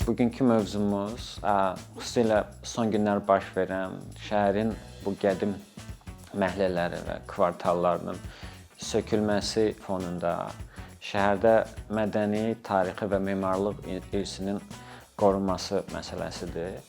Bugünkü mövzumuz xüsusilə son günlər baş verən şəhərin bu qədim məhəllələri və kvartallarının sökülməsi fonunda şəhərdə mədəni, tarixi və memarlıq irsinin qorunması məsələsidir.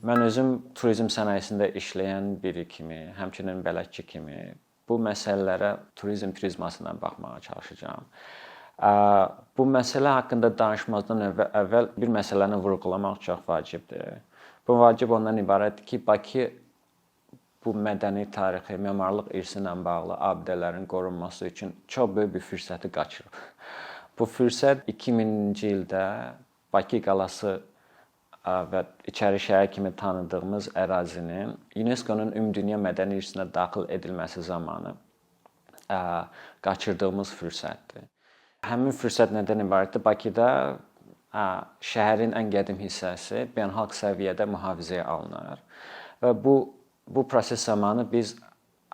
Mən özüm turizm sənayesində işləyən biri kimi, həmçinin bələdçi kimi bu məsələlərə turizm prizmasından baxmağa çalışacağam. Bu məsələ haqqında danışmazdan əvvəl bir məsələni vurğulamaq çox vacibdir. Bu vacib ondan ibarətdir ki, Bakı bu mədəni, tarixi, memarlıq irsi ilə bağlı abidələrin qorunması üçün çox böyük bir fürsəti qaçırıb. Bu fürsət 2000-ci ildə Bakı qalası və İçəri şəhər kimi tanıdığımız ərazinin UNESCO-nun Ümumdünya Mədəni İrsinə daxil edilməsi zamanı qaçırdığımız fürsətdir. Həmin fürsət nədən ibarətdir? Bakıda şəhərin ən qədim hissəsi beynəlxalq səviyyədə mühafizəyə alınır və bu proses zamanı biz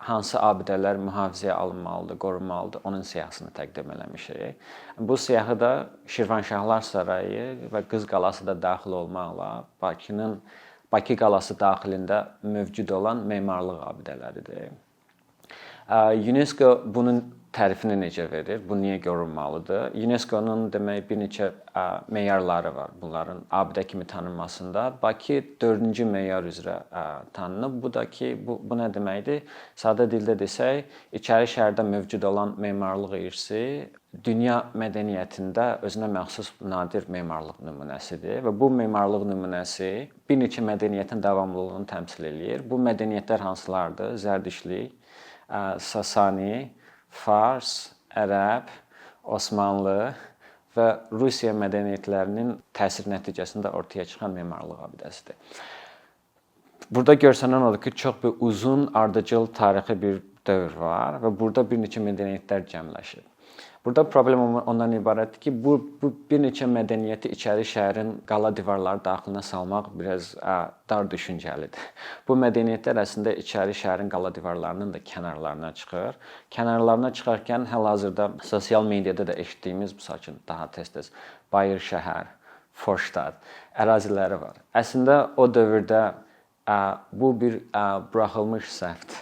hansı abidələr mühafizəyə alınmalıdır, qorunmalıdır, onun siyahısını təqdim eləmişik. Bu siyahıda Şirvanşahlar Sarayı və Qız qalası da daxil olmaqla Bakı qalası daxilində mövcud olan memarlıq abidələridir. UNESCO bunun tərifini necə verir? Bu niyə qorunmalıdır? UNESCO-nun demək bir neçə meyarları var bunların abidə kimi tanınmasında. Bakı 4-cü meyar üzrə tanınıb. Bu da ki, bu nə deməkdir? Sadə dildə desək, İçəri şəhərdə mövcud olan memarlıq irsi dünya mədəniyyətində özünə məxsus nadir memarlıq nümunəsidir və bu memarlıq nümunəsi bir neçə mədəniyyətin davamlılığını təmsil eləyir. Bu mədəniyyətlər hansılardır? Zərdüştlik, Sasani, Fars, Ərəb, Osmanlı və Rusiya mədəniyyətlərinin təsir nəticəsində ortaya çıxan memarlıq abidəsidir. Burada görsənən odur ki, çox bir uzun, ardıcıl tarixi bir dövr var və burada bir neçə mədəniyyətlər cəmləşib. Burada problem ondan ibarətdir ki, bu bir neçə mədəniyyəti İçəri şəhərin qala divarları daxilinə salmaq biraz dar düşüncəlidir. Bu mədəniyyətlər əslində İçəri şəhərin qala divarlarının da kənarlarına çıxır. Kənarlarına çıxarkən hal-hazırda sosial mediada da eşitdiyimiz, misal üçün daha tez-tez Bayır şəhər, Forştad əraziləri var. Əslində o dövrdə bu bir buraxılmış səhvdir.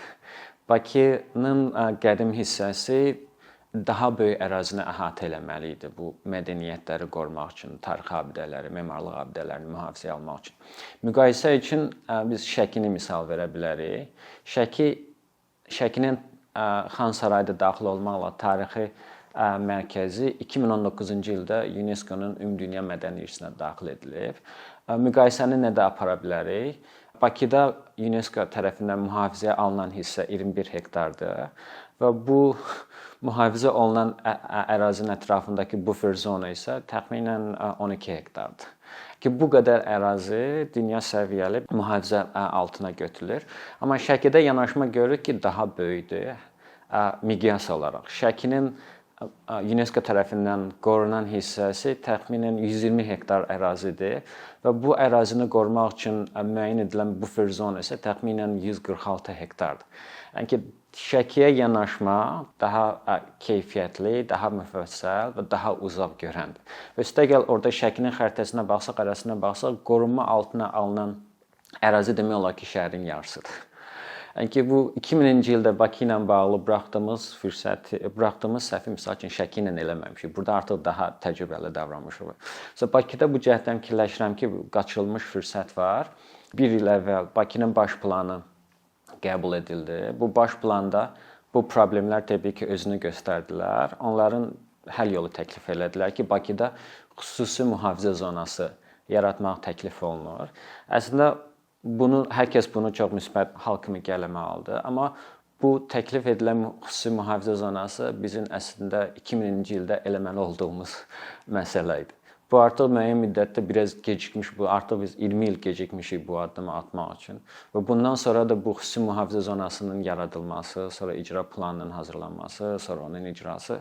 Bakının qədim hissəsi daha böyük ərazini əhatə eləməli idi bu mədəniyyətləri qorumaq üçün, tarixi abidələri, memarlıq abidələrini mühafizəyə almaq üçün. Müqayisə üçün biz Şəkini misal verə bilərik. Şəkinin Xan Sarayda daxil olmaqla tarixi mərkəzi 2019-cu ildə UNESCO-nun Ümumdünya Mədəni İrsinə daxil edilib. Müqayisəni nədə apara bilərik? Bakıda UNESCO tərəfindən mühafizəyə alınan hissə 21 hektardır və bu mühafizə olunan ərazinin ətrafındakı buffer zona isə təxminən 12 hektardır. Ki bu qədər ərazi dünya səviyyəli mühafizə altına götürülür. Amma Şəkidə yanaşma görürük ki, daha böyükdür miqyas olaraq. Şəkinin UNESCO tərəfindən qorunan hissəsi təxminən 120 hektar ərazidir və bu ərazini qorumaq üçün müəyyən edilən buffer zona isə təxminən 146 hektardır. Yəni ki, Şəkiyə yanaşma daha keyfiyyətli, daha müfəssəl və daha uzaq görəndir. Və üstəgəl orada Şəkinin xəritəsinə baxsaq, ərazisinə baxsaq, qorunma altına alınan ərazi demək olar ki, şəhərin yarısıdır. Yəni ki, bu 2000-ci ildə Bakı ilə bağlı buraxdığımız səhvi misal üçün Şəki ilə eləməmişik. Burada artıq daha təcrübəli davranmışıq. Bakıda bu cəhətdən fikirləşirəm ki, qaçırılmış fürsət var. Bir il əvvəl Bakının baş planı qəbul edildi. Bu baş planda bu problemlər təbii ki, özünü göstərdilər. Onların həll yolu təklif elədilər ki, Bakıda xüsusi mühafizə zonası yaratmaq təklif olunur. Əslində hər kəs bunu çox müsbət hal kimi qələməlidir. Amma bu təklif edilən xüsusi mühafizə zonası bizim əslində 2000-ci ildə eləməli olduğumuz məsələ idi. Bu artıq müəyyən müddətdə biraz gecikmiş, artıq biz 20 il gecikmişik bu addımı atmaq üçün. Və bundan sonra da bu xüsusi mühafizə zonasının yaradılması, sonra icra planının hazırlanması, sonra onun icrası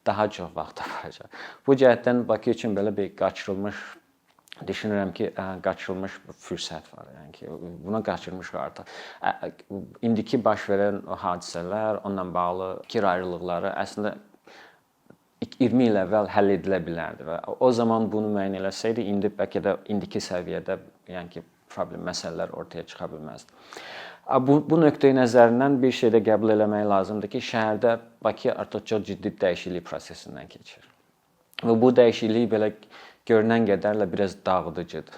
daha çox vaxt aparacaq. Bu cəhətdən Bakı üçün belə bir qaçırılmış düşünürəm ki, qaçılmış fürsət var. Yəni ki, buna qaçırmışıq artıq. İndiki baş verən o hadisələr, onunla bağlı fikir ayrılıqları əslində 20 il əvvəl həll edilə bilərdi və o zaman bunu müəyyən eləsəydi, indi bəlkə də indiki səviyyədə, yəni ki, problem məsələlər ortaya çıxa bilməzdi. Bu nöqteyi nəzərindən bir şey də qəbul eləmək lazımdır ki, şəhərdə Bakı artıq çox ciddi dəyişiklik prosesindən keçir. Və bu dəyişiklik belə görünən qədərlə biraz dağıdıcıdır.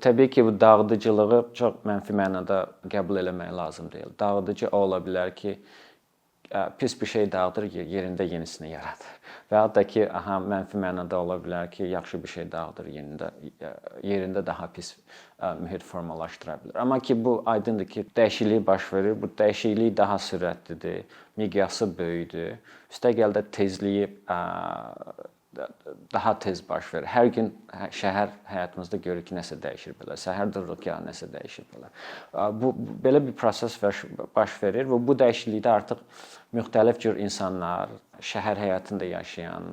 Təbii ki, bu dağıdıcılığı çox mənfi mənada qəbul eləmək lazım deyil. Dağıdıcı ola bilər ki, pis bir şey dağıdır, yerində yenisini yaradır. Və ya da ki, mənfi mənada ola bilər ki, yaxşı bir şey dağıdır, yerində daha pis mühit formalaşdıra bilər. Amma ki, bu aydındır ki, dəyişiklik baş verir. Bu dəyişiklik daha sürətlidir, miqyası böyükdür. Üstəgəl də tezliyi daha tez baş verir. Hər gün şəhər həyatımızda görürük ki, nəsə dəyişir belə. Səhər dururuq ki, nəsə dəyişir belə. Belə bir proses baş verir və bu dəyişiklikdə artıq müxtəlif cür insanlar, şəhər həyatında yaşayan,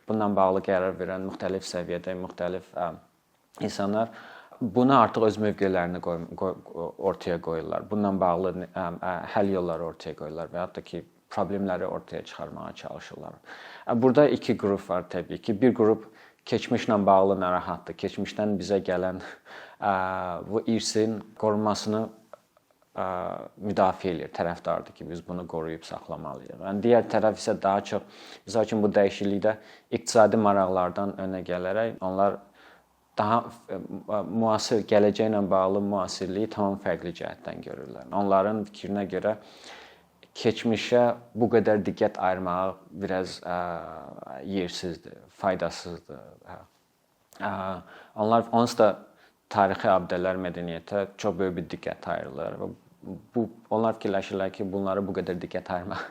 bununla bağlı qərar verən müxtəlif səviyyədə müxtəlif insanlar buna artıq öz mövqelərini ortaya qoyurlar. Bununla bağlı həll yolları ortaya qoyurlar və hətta ki, problemləri ortaya çıxarmağa çalışırlar. Burada iki qrup var təbii ki. Bir qrup keçmişlə bağlı narahatdır. Keçmişdən bizə gələn bu irsin qorunmasını müdafiə edir, tərəfdardır ki, biz bunu qoruyub saxlamalıyıq. Yəni digər tərəf isə daha çox məsəl üçün bu dəyişiklikdə iqtisadi maraqlardan önə gələrək onlar daha müasir gələcəklə bağlı müasirliyi tamam fərqli cəhətdən görürlər. Onların fikrinə görə keçmişə bu qədər diqqət ayırmağı biraz yersizdir, faydasızdır. Onsuz da tarixi abidələr mədəniyyətə çox böyük bir diqqət ayırırlar və onlar fikirləşirlər ki, bunlara bu qədər diqqət ayırmaq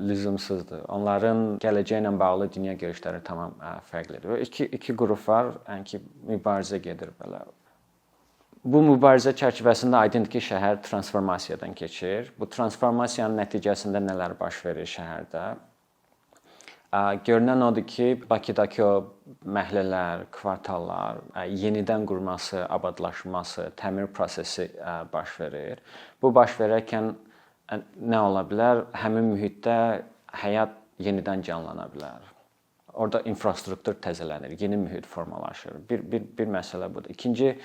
lüzumsuzdur. Onların gələcəklə bağlı dünya görüşləri tamam fərqlidir. İki qrup var, yəni ki, mübarizə gedir belə. Bu mübarizə çərçivəsində aydındır ki, şəhər transformasiyadan keçir. Bu transformasiyanın nəticəsində nələr baş verir şəhərdə? Görünən odur ki, Bakıdakı o məhəllələr, kvartallar yenidən qurması, abadlaşması, təmir prosesi baş verir. Bu baş verərkən nə ola bilər? Həmin mühitdə həyat yenidən canlana bilər. Orada infrastruktur təzələnir, yeni mühit formalaşır. Bir məsələ budur. İkinci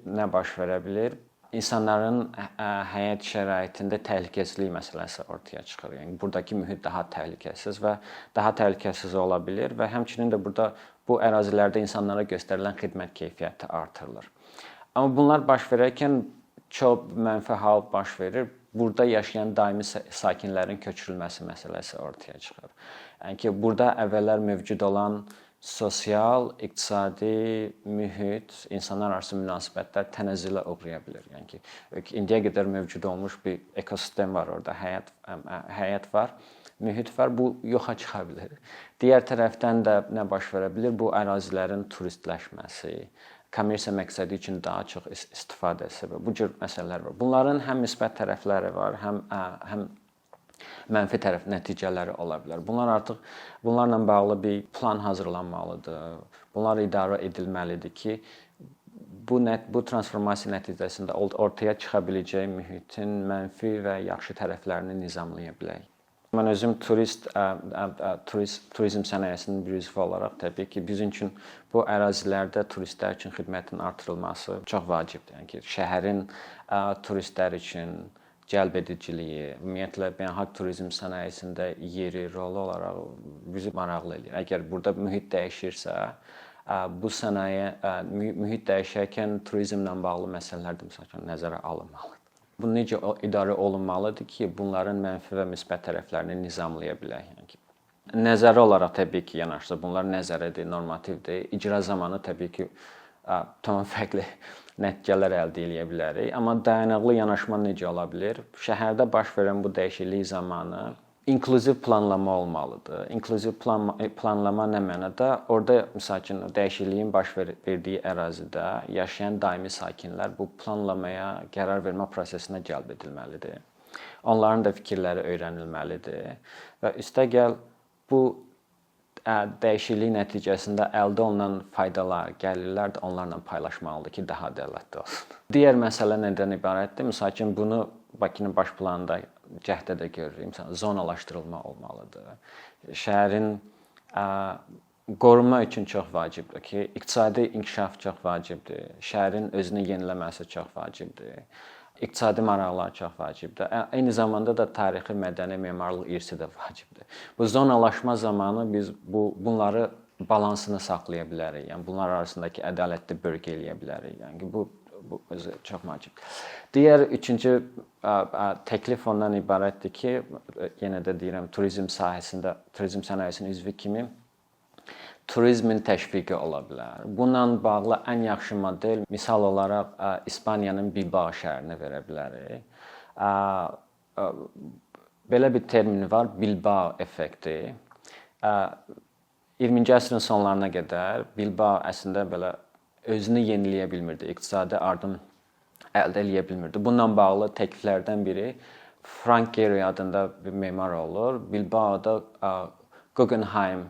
nə baş verə bilər? İnsanların həyat şəraitində təhlükəsizlik məsələsi ortaya çıxır. Yəni buradakı mühit daha təhlükəsiz və daha təhlükəsiz ola bilər və həmçinin də burada bu ərazilərdə insanlara göstərilən xidmət keyfiyyəti artırılır. Amma bunlar baş verərkən çox mənfi hal baş verir. Burada yaşayan daimi sakinlərin köçürülməsi məsələsi ortaya çıxır. Yəni ki, burada əvvəllər mövcud olan sosial, iqtisadi mühit, insanlar arası münasibətlər tənəzzülə uğraya bilər. Yəni ki, indiyə qədər mövcud olmuş bir ekosistem var orada, həyat var, mühit var, bu yoxa çıxa bilər. Digər tərəfdən də nə baş verə bilər? Bu ərazilərin turistləşməsi, kommersiya məqsədi üçün daha çox istifadəsi və bu cür məsələlər var. Bunların həm müsbət tərəfləri var, həm mənfi tərəf nəticələri ola bilər. Bunlarla bağlı bir plan hazırlanmalıdır. Bunlar idarə edilməlidir ki, bu transformasiya nəticəsində ortaya çıxa biləcək mühitin mənfi və yaxşı tərəflərini nizamlaya bilək. Mən özüm turizm sənayesinin bir üzvü olaraq təbii ki, bizim üçün bu ərazilərdə turistlər üçün xidmətin artırılması çox vacibdir. Yəni ki, şəhərin turistlər üçün cəlb ediciliyi, ümumiyyətlə beynəlxalq turizm sənayesində yeri, rolu olaraq bizi maraqlı edir. Əgər burada mühit dəyişirsə, bu sənaye mühit dəyişərkən turizmlə bağlı məsələlər də məsəl üçün nəzərə alınmalıdır. Bu necə idarə olunmalıdır ki, bunların mənfi və müsbət tərəflərini nizamlaya bilək. Yəni, nəzəri olaraq təbii ki, yanaşsa, bunlar nəzəridir, normativdir. İcra zamanı təbii ki, tamam fərqli nəticələr əldə edə bilərik. Amma dayanıqlı yanaşma necə ola bilər? Şəhərdə baş verən bu dəyişiklik zamanı inklüziv planlama olmalıdır. İnklüziv planlama nə mənada? Orada məsəl üçün dəyişikliyin baş verdiyi ərazidə yaşayan daimi sakinlər bu planlamaya, qərar vermə prosesinə cəlb edilməlidir. Onların da fikirləri öyrənilməlidir və üstəgəl bu dəyişiklik nəticəsində əldə olunan faydalar, gəlirlər də onlarla paylaşmalıdır ki, daha ədalətli olsun. Digər məsələ nədən ibarətdir? Məsəl üçün bunu Bakının baş planında cəhddə də görürük. Məsələn, zonalaşdırılma olmalıdır. Şəhərin qorunma üçün çox vacibdir ki, iqtisadi inkişaf çox vacibdir. Şəhərin özünü yeniləməsi çox vacibdir. İqtisadi maraqlar çox vacibdir. Eyni zamanda da tarixi, mədəni, memarlıq irsi də vacibdir. Bu zonalaşma zamanı biz bunları balansını saxlaya bilərik. Yəni bunlar arasındakı ədalətli bölgü eləyə bilərik. Yəni bu özü çox vacibdir. Digər üçüncü təklif ondan ibarətdir ki, yenə də deyirəm, turizm sahəsində, turizm sənayesinin üzvü kimi turizmin təşviqi ola bilər. Bununla bağlı ən yaxşı model misal olaraq İspaniyanın Bilbao şəhərini verə bilərik. Belə bir termin var, Bilbao effekti. 20-ci əsrin sonlarına qədər Bilbao əslində belə özünü yeniləyə bilmirdi, iqtisadi artım əldə edə bilmirdi. Bununla bağlı təkliflərdən biri Frank Gehry adında bir memar olur. Bilbao'da Guggenheim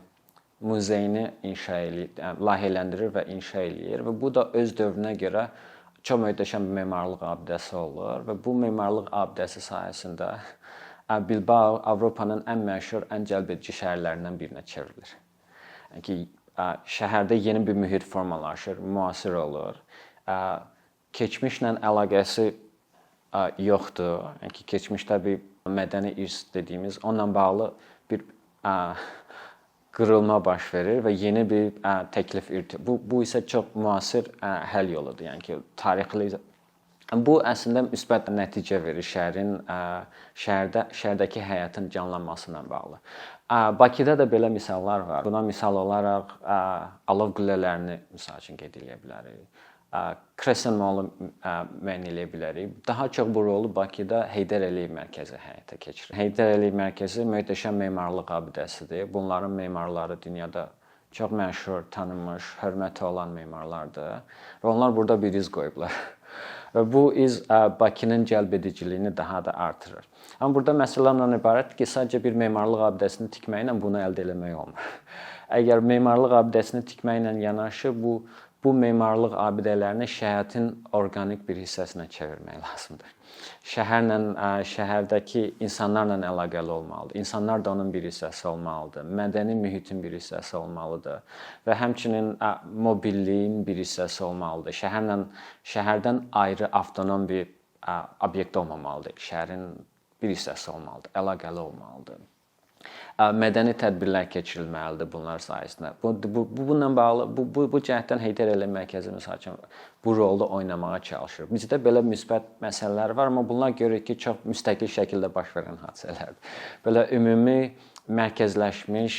muzeyini inşa edir, layihələndirir və inşa edir və bu da öz dövrünə görə çox möhtəşəm bir memarlıq abidəsi olur və bu memarlıq abidəsi sayəsində Bilbao Avropanın ən məşhur, ən cəlbedici şəhərlərindən birinə çevrilir. Yəni ki, şəhərdə yeni bir mühit formalaşır, müasir olur. Keçmişlə əlaqəsi yoxdur. Yəni ki, keçmişdə bir mədəni irs dediyimiz onunla bağlı bir qırılma baş verir və yeni bir təklif bu isə çox müasir həll yoludur. Yəni ki, tarixli bu əslində müsbət nəticə verir şəhərdəki həyatın canlanmasına bağlı. Bakıda da belə misallar var. Buna misal olaraq alov qüllələrini misal üçün qeyd edə bilərik. Kresen Mall-u müəyyən edə bilərik. Daha çox bu rolu Bakıda Heydər Əliyev mərkəzi həyata keçirir. Heydər Əliyev mərkəzi möhtəşəm memarlıq abidəsidir. Bunların memarları dünyada çox məşhur, tanınmış, hörməti olan memarlardır və onlar burada bir iz qoyublar. Və bu iz Bakının cəlbediciliyini daha da artırır. Amma burada məsələ ondan ibarətdir ki, sadəcə bir memarlıq abidəsini tikməklə bunu əldə etmək olmur. Əgər memarlıq abidəsini tikməklə yanaşı bu memarlıq abidələrini şəhərin orqanik bir hissəsinə çevirmək lazımdır. Şəhərlə, şəhərdəki insanlarla əlaqəli olmalıdır. İnsanlar da onun bir hissəsi olmalıdır. Mədəni mühitin bir hissəsi olmalıdır və həmçinin mobilliyin bir hissəsi olmalıdır. Şəhərdən ayrı avtonom bir obyekt olmamalıdır. Şəhərin bir hissəsi olmalıdır, əlaqəli olmalıdır. Mədəni tədbirlər keçirilməlidir bunlar sayəsində. Bununla bağlı bu cəhddən Heydər Əliyev mərkəzi məsəl üçün bu rolda oynamağa çalışır. Bizdə belə müsbət məsələlər var, amma bunlar görürük ki, çox müstəqil şəkildə baş verən hadisələrdir. Belə ümumi mərkəzləşmiş,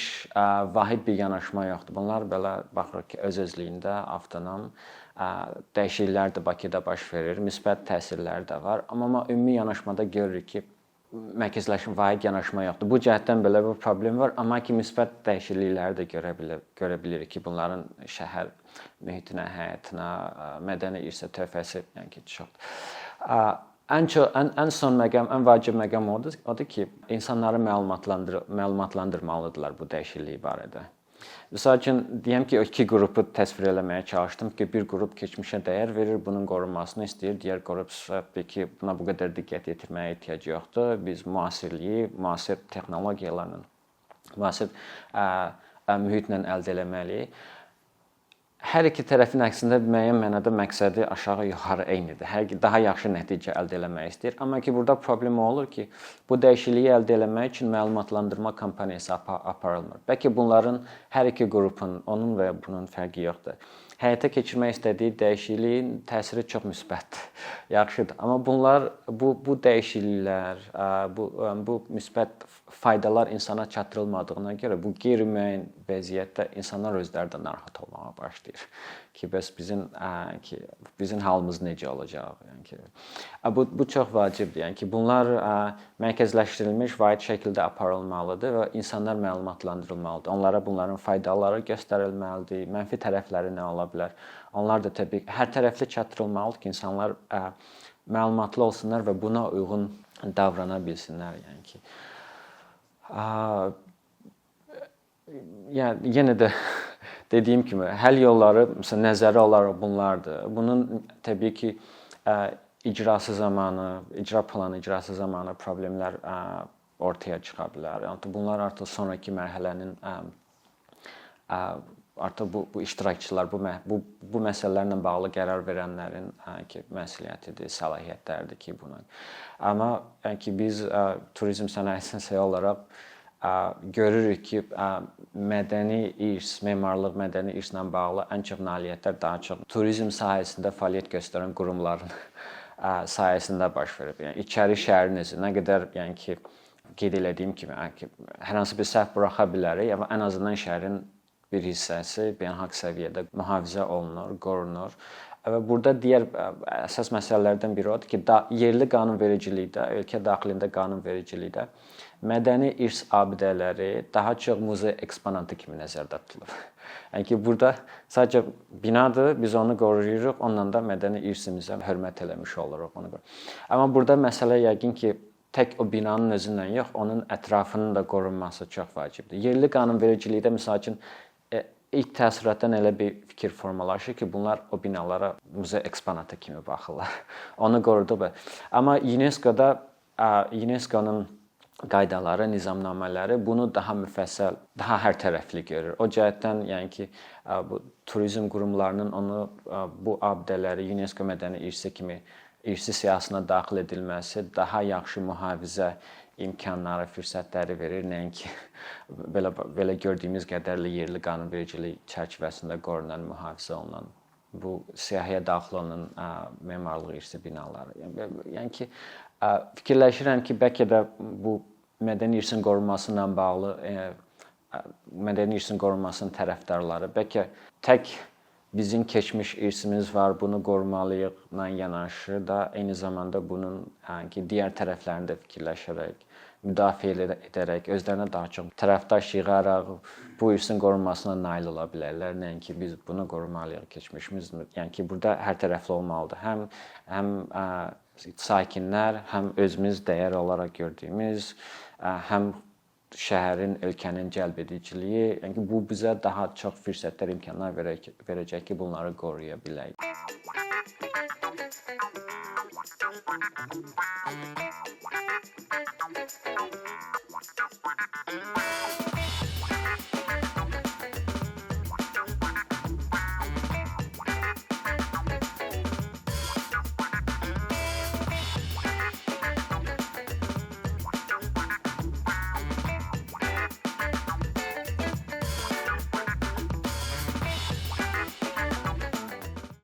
vahid bir yanaşma yoxdur. Bunlar belə baxırıq ki, öz-özlüyündə avtonom dəyişikliklər də Bakıda baş verir, müsbət təsirləri də var. Amma ümumi yanaşmada görürük ki, mərkəzləşmiş vahid yanaşma yoxdur. Bu cəhətdən belə bir problem var, amma ki müsbət dəyişiklikləri də görə bilirik ki, bunların şəhər mühitinə, həyatına, mədəni irsə töhfəsi yəni ki çoxdur. Ən son məqam, ən vacib məqam odur ki, insanları məlumatlandırmalıdırlar bu dəyişiklik barədə. Məsəl üçün deyəm ki, o iki qrupu təsvir etməyə çalışdım ki, bir qrup keçmişə dəyər verir, bunun qorunmasını istəyir, digər qrup isə ki, buna bu qədər diqqət yetirməyə ehtiyac yoxdur. Biz müasirliyi, müasir texnologiyalarla, müasir mühitlə əldə etməliyik. Hər iki tərəfin əksində müəyyən mənada məqsədi aşağı-yuxarı eynidir. Daha yaxşı nəticə əldə etmək istəyir. Amma ki, burada problem olur ki, bu dəyişikliyi əldə etmək üçün məlumatlandırma kampaniyası aparılmır. Bəlkə bunların hər iki qrupun, onun və bunun fərqi yoxdur. Həyata keçirmək istədiyi dəyişikliyin təsiri çox müsbətdir, yaxşıdır. Amma bunlar, bu dəyişikliklər, bu müsbət faydalar insana çatdırılmadığına görə bu qeyri-müəyyən vəziyyətdə insanlar özləri də narahat olmağa başlayır ki, bəs bizim halımız necə olacaq? Yəni ki, bu çox vacibdir. Yəni ki, bunlar mərkəzləşdirilmiş, vahid şəkildə aparılmalıdır və insanlar məlumatlandırılmalıdır. Onlara bunların faydaları göstərilməlidir, mənfi tərəfləri nə ola bilər? Onlar da təbii hər tərəfli çatdırılmalıdır ki, insanlar məlumatlı olsunlar və buna uyğun davrana bilsinlər. Yəni ki, Yəni yenə də dediyim kimi həll yolları məsələn nəzəri olaraq bunlardır. Bunun təbii ki, icrası zamanı, icra planı icrası zamanı problemlər ortaya çıxa bilər. Yəni bunlar artıq sonrakı mərhələnin artıq bu iştirakçılar, bu məsələlərlə bağlı qərar verənlərin ki, məsuliyyətidir, səlahiyyətləridir ki, buna. Amma yəni ki, biz turizm sənayesi olaraq görürük ki, mədəni irs, memarlıq, mədəni irslə bağlı ən çox nailiyyətlər daha çox turizm sahəsində fəaliyyət göstərən qurumların sayəsində baş verib. Yəni İçəri şəhərin özü nə qədər yəni ki, qeyd etdiyim kimi, hər hansı bir səhv buraxa bilərik, amma ən azından şəhərin bir hissəsi beynəlxalq səviyyədə mühafizə olunur, qorunur. Və burada digər əsas məsələlərdən biri odur ki, yerli qanunvericilikdə, ölkə daxilində qanunvericilikdə mədəni irs abidələri daha çox muzey eksponatı kimi nəzərdə tutulur. Yəni ki, burada sadəcə binadır, biz onu qoruyuruq, onunla da mədəni irsimizə hörmət eləmiş oluruq ona görə. Amma burada məsələ yəqin ki, tək o binanın özündən yox, onun ətrafının da qorunması çox vacibdir. Yerli qanunvericilikdə misal üçün ilk təəssüratdan elə bir fikir formalaşır ki, bunlar o binalara muzey eksponatı kimi baxırlar. Onu qoruduq. Amma UNESCO-nun qaydaları, nizamnamələri bunu daha müfəssəl, daha hərtərəfli görür. O cəhətdən, yəni ki, bu turizm qurumlarının onu bu abidələri UNESCO mədəni irsi kimi irsi siyahısına daxil edilməsi daha yaxşı mühafizə imkanları, fürsətləri verir, nəinki belə gördüyümüz qədərlə yerli qanunvericilik çərçivəsində qorunan, mühafizə olunan bu siyahıya daxil olan memarlıq irsi binaları. Yəni ki, fikirləşirəm ki, bəlkə də bu mədəni irsin qorunması ilə bağlı mədəni irsin qorunmasının tərəfdarları bəlkə tək bizim keçmiş irsimiz var, bunu qorumalıyıqla yanaşı da eyni zamanda bunun ki, digər tərəflərini də fikirləşərək, müdafiə edərək, özlərinə daha çox tərəfdaş yığaraq bu irsin qorunmasına nail ola bilərlər. Nəinki biz bunu qorumalıyıq keçmişimiz. Yəni ki, burada hər tərəfli olmalıdır. Həm sakinlər, həm özümüz dəyər olaraq gördüyümüz, həm şəhərin, ölkənin cəlbediciliyi, yəni ki, bu bizə daha çox fürsətlər, imkanlar verəcək ki, bunları qoruya bilək.